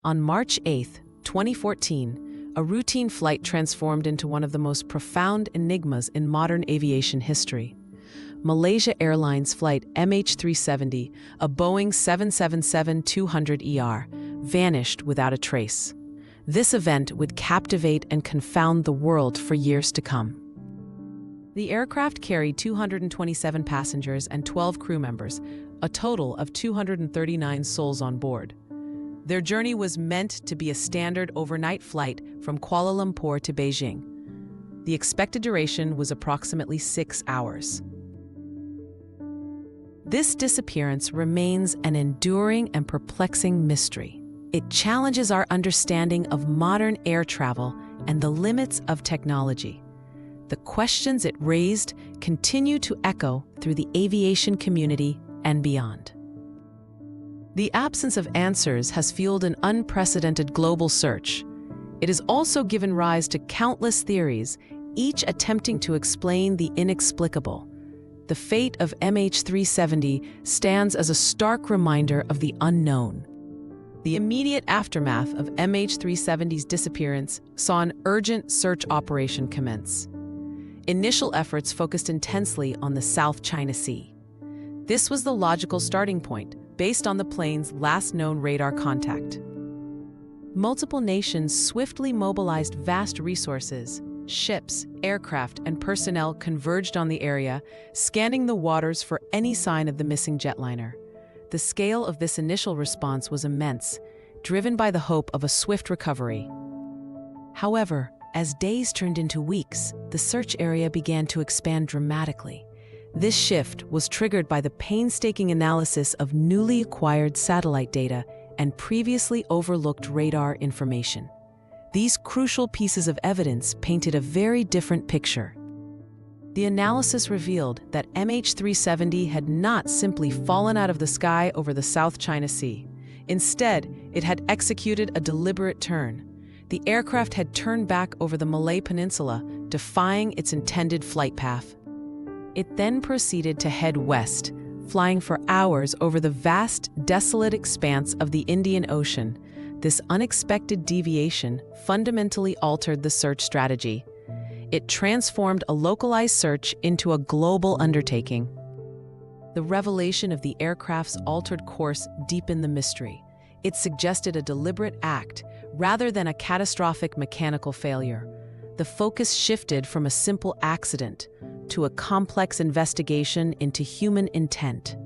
On March 8, 2014, a routine flight transformed into one of the most profound enigmas in modern aviation history. Malaysia Airlines Flight MH370, a Boeing 777-200ER, vanished without a trace. This event would captivate and confound the world for years to come. The aircraft carried 227 passengers and 12 crew members, a total of 239 souls on board. Their journey was meant to be a standard overnight flight from Kuala Lumpur to Beijing. The expected duration was approximately 6 hours. This disappearance remains an enduring and perplexing mystery. It challenges our understanding of modern air travel and the limits of technology. The questions it raised continue to echo through the aviation community and beyond. The absence of answers has fueled an unprecedented global search. It has also given rise to countless theories, each attempting to explain the inexplicable. The fate of MH370 stands as a stark reminder of the unknown. The immediate aftermath of MH370's disappearance saw an urgent search operation commence. Initial efforts focused intensely on the South China Sea. This was the logical starting point, based on the plane's last known radar contact. Multiple nations swiftly mobilized vast resources. Ships, aircraft, and personnel converged on the area, scanning the waters for any sign of the missing jetliner. The scale of this initial response was immense, driven by the hope of a swift recovery. However, as days turned into weeks, the search area began to expand dramatically. This shift was triggered by the painstaking analysis of newly acquired satellite data and previously overlooked radar information. These crucial pieces of evidence painted a very different picture. The analysis revealed that MH370 had not simply fallen out of the sky over the South China Sea. Instead, it had executed a deliberate turn. The aircraft had turned back over the Malay Peninsula, defying its intended flight path. It then proceeded to head west, flying for hours over the vast, desolate expanse of the Indian Ocean. This unexpected deviation fundamentally altered the search strategy. It transformed a localized search into a global undertaking. The revelation of the aircraft's altered course deepened the mystery. It suggested a deliberate act rather than a catastrophic mechanical failure. The focus shifted from a simple accident to a complex investigation into human intent.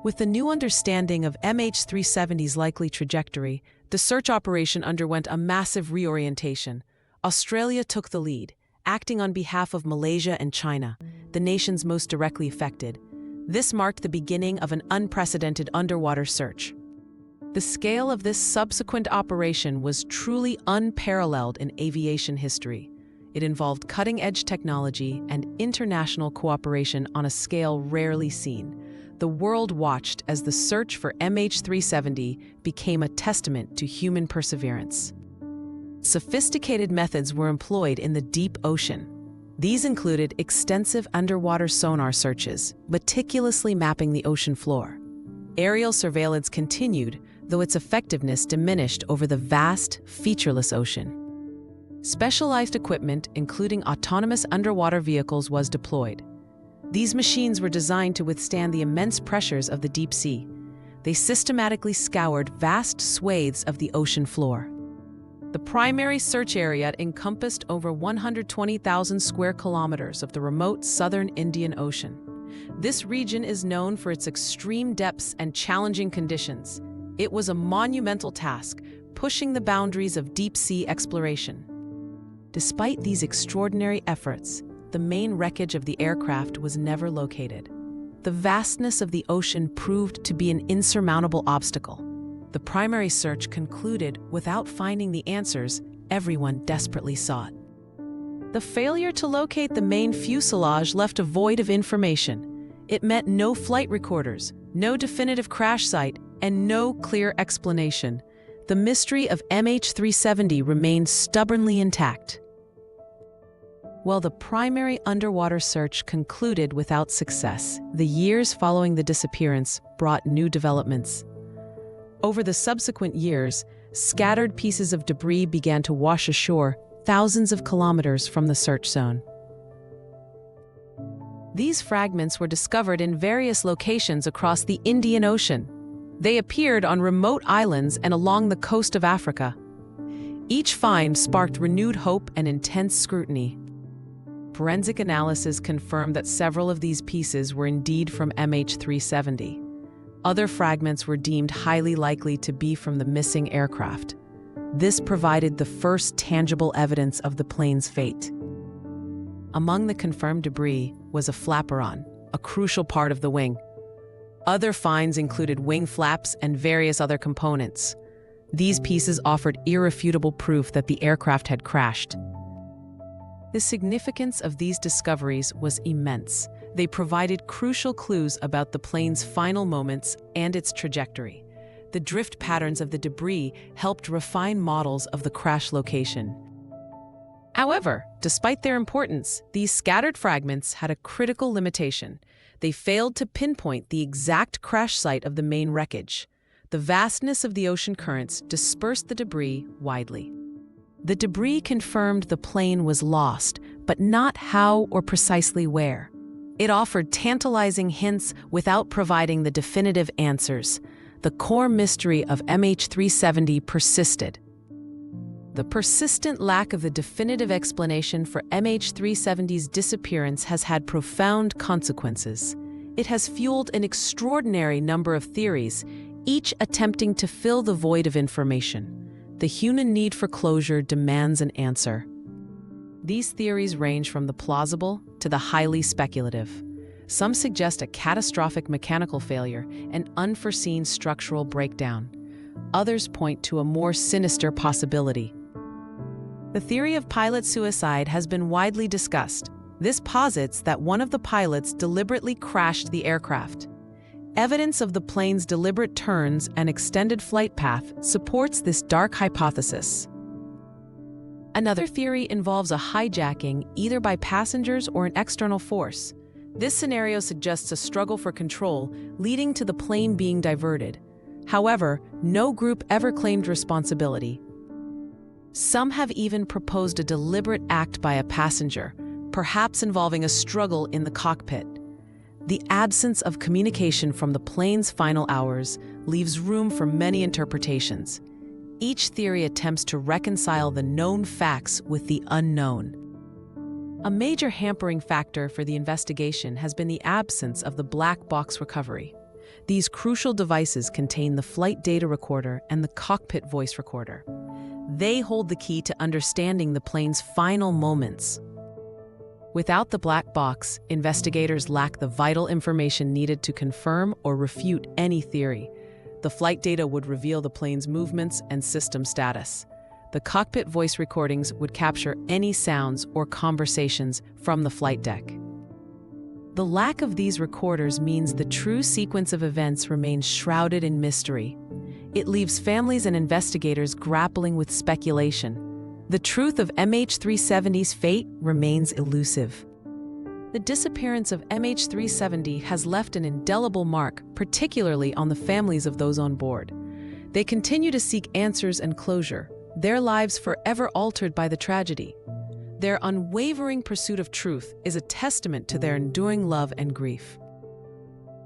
With the new understanding of MH370's likely trajectory, the search operation underwent a massive reorientation. Australia took the lead, acting on behalf of Malaysia and China, the nations most directly affected. This marked the beginning of an unprecedented underwater search. The scale of this subsequent operation was truly unparalleled in aviation history. It involved cutting-edge technology and international cooperation on a scale rarely seen. The world watched as the search for MH370 became a testament to human perseverance. Sophisticated methods were employed in the deep ocean. These included extensive underwater sonar searches, meticulously mapping the ocean floor. Aerial surveillance continued, though its effectiveness diminished over the vast, featureless ocean. Specialized equipment, including autonomous underwater vehicles, was deployed. These machines were designed to withstand the immense pressures of the deep sea. They systematically scoured vast swathes of the ocean floor. The primary search area encompassed over 120,000 square kilometers of the remote southern Indian Ocean. This region is known for its extreme depths and challenging conditions. It was a monumental task, pushing the boundaries of deep-sea exploration. Despite these extraordinary efforts, the main wreckage of the aircraft was never located. The vastness of the ocean proved to be an insurmountable obstacle. The primary search concluded without finding the answers everyone desperately sought. The failure to locate the main fuselage left a void of information. It meant no flight recorders, no definitive crash site, and no clear explanation. The mystery of MH370 remained stubbornly intact. While the primary underwater search concluded without success, the years following the disappearance brought new developments. Over the subsequent years, scattered pieces of debris began to wash ashore thousands of kilometers from the search zone. These fragments were discovered in various locations across the Indian Ocean. They appeared on remote islands and along the coast of Africa. Each find sparked renewed hope and intense scrutiny. Forensic analysis confirmed that several of these pieces were indeed from MH370. Other fragments were deemed highly likely to be from the missing aircraft. This provided the first tangible evidence of the plane's fate. Among the confirmed debris was a flaperon, a crucial part of the wing. Other finds included wing flaps and various other components. These pieces offered irrefutable proof that the aircraft had crashed. The significance of these discoveries was immense. They provided crucial clues about the plane's final moments and its trajectory. The drift patterns of the debris helped refine models of the crash location. However, despite their importance, these scattered fragments had a critical limitation. They failed to pinpoint the exact crash site of the main wreckage. The vastness of the ocean currents dispersed the debris widely. The debris confirmed the plane was lost, but not how or precisely where. It offered tantalizing hints without providing the definitive answers. The core mystery of MH370 persisted. The persistent lack of the definitive explanation for MH370's disappearance has had profound consequences. It has fueled an extraordinary number of theories, each attempting to fill the void of information. The human need for closure demands an answer. These theories range from the plausible to the highly speculative. Some suggest a catastrophic mechanical failure, an unforeseen structural breakdown. Others point to a more sinister possibility. The theory of pilot suicide has been widely discussed. This posits that one of the pilots deliberately crashed the aircraft. Evidence of the plane's deliberate turns and extended flight path supports this dark hypothesis. Another theory involves a hijacking either by passengers or an external force. This scenario suggests a struggle for control, leading to the plane being diverted. However, no group ever claimed responsibility. Some have even proposed a deliberate act by a passenger, perhaps involving a struggle in the cockpit. The absence of communication from the plane's final hours leaves room for many interpretations. Each theory attempts to reconcile the known facts with the unknown. A major hampering factor for the investigation has been the absence of the black box recovery. These crucial devices contain the flight data recorder and the cockpit voice recorder. They hold the key to understanding the plane's final moments. Without the black box, investigators lack the vital information needed to confirm or refute any theory. The flight data would reveal the plane's movements and system status. The cockpit voice recordings would capture any sounds or conversations from the flight deck. The lack of these recorders means the true sequence of events remains shrouded in mystery. It leaves families and investigators grappling with speculation. The truth of MH370's fate remains elusive. The disappearance of MH370 has left an indelible mark, particularly on the families of those on board. They continue to seek answers and closure, their lives forever altered by the tragedy. Their unwavering pursuit of truth is a testament to their enduring love and grief.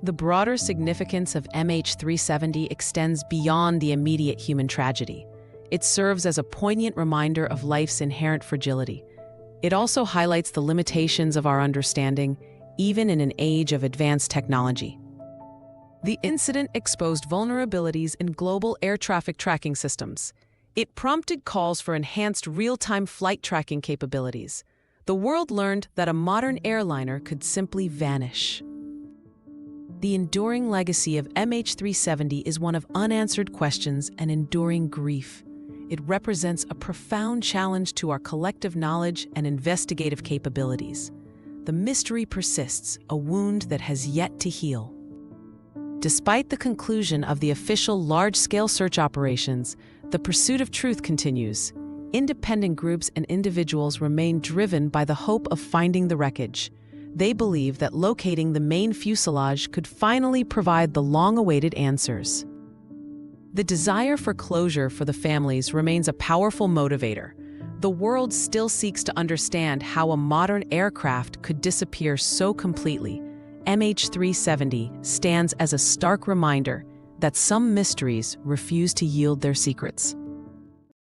The broader significance of MH370 extends beyond the immediate human tragedy. It serves as a poignant reminder of life's inherent fragility. It also highlights the limitations of our understanding, even in an age of advanced technology. The incident exposed vulnerabilities in global air traffic tracking systems. It prompted calls for enhanced real-time flight tracking capabilities. The world learned that a modern airliner could simply vanish. The enduring legacy of MH370 is one of unanswered questions and enduring grief. It represents a profound challenge to our collective knowledge and investigative capabilities. The mystery persists, a wound that has yet to heal. Despite the conclusion of the official large-scale search operations, the pursuit of truth continues. Independent groups and individuals remain driven by the hope of finding the wreckage. They believe that locating the main fuselage could finally provide the long-awaited answers. The desire for closure for the families remains a powerful motivator. The world still seeks to understand how a modern aircraft could disappear so completely. MH370 stands as a stark reminder that some mysteries refuse to yield their secrets.